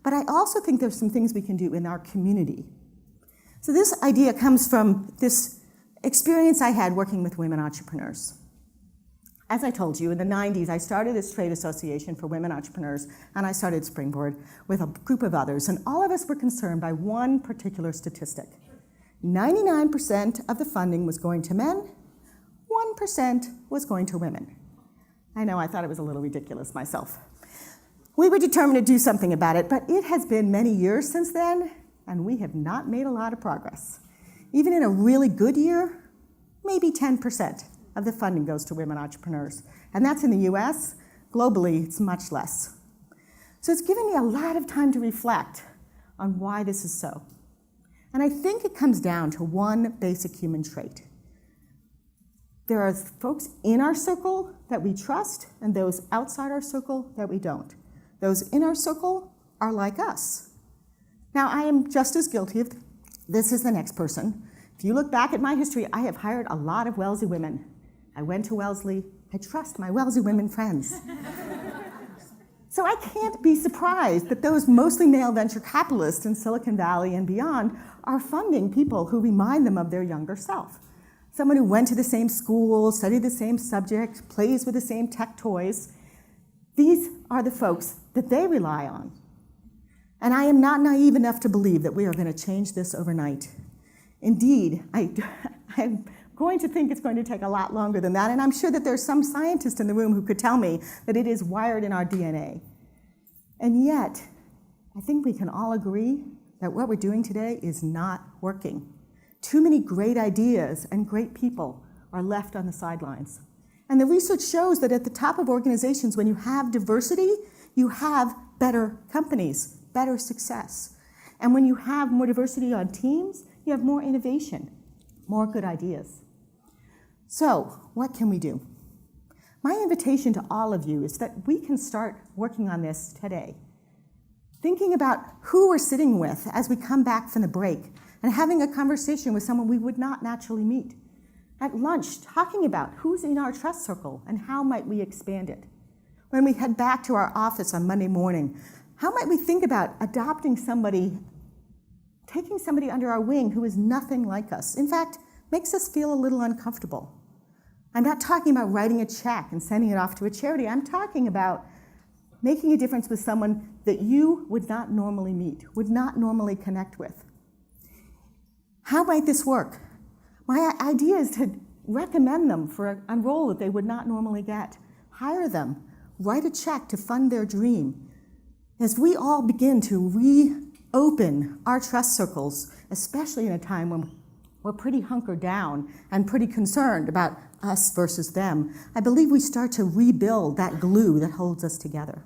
but I also think there's some things we can do in our community. So this idea comes from this experience I had working with women entrepreneurs. As I told you, in the 90s, I started this trade association for women entrepreneurs, and I started Springboard with a group of others, and all of us were concerned by one particular statistic. 99% of the funding was going to men, 1% was going to women. I know, I thought it was a little ridiculous myself. We were determined to do something about it, but it has been many years since then, and we have not made a lot of progress. Even in a really good year, maybe 10% of the funding goes to women entrepreneurs. And that's in the US. Globally, it's much less. So it's given me a lot of time to reflect on why this is so. And I think it comes down to one basic human trait. There are folks in our circle that we trust, and those outside our circle that we don't. Those in our circle are like us. Now, I am just as guilty of this as the next person. If you look back at my history, I have hired a lot of Wellesley women. I went to Wellesley. I trust my Wellesley women friends. So I can't be surprised that those mostly male venture capitalists in Silicon Valley and beyond are funding people who remind them of their younger self. Someone who went to the same school, studied the same subject, plays with the same tech toys. These are the folks that they rely on. And I am not naive enough to believe that we are going to change this overnight. Indeed, I'm going to think it's going to take a lot longer than that, and I'm sure that there's some scientist in the room who could tell me that it is wired in our DNA. And yet, I think we can all agree that what we're doing today is not working. Too many great ideas and great people are left on the sidelines. And the research shows that at the top of organizations, when you have diversity, you have better companies, better success. And when you have more diversity on teams, you have more innovation, more good ideas. So, what can we do? My invitation to all of you is that we can start working on this today. Thinking about who we're sitting with as we come back from the break and having a conversation with someone we would not naturally meet. At lunch, talking about who's in our trust circle and how might we expand it. When we head back to our office on Monday morning, how might we think about adopting somebody, taking somebody under our wing who is nothing like us? In fact, makes us feel a little uncomfortable. I'm not talking about writing a check and sending it off to a charity. I'm talking about making a difference with someone that you would not normally meet, would not normally connect with. How might this work? My idea is to recommend them for a role that they would not normally get. Hire them. Write a check to fund their dream. As we all begin to reopen our trust circles, especially in a time when we're pretty hunkered down and pretty concerned about us versus them, I believe we start to rebuild that glue that holds us together.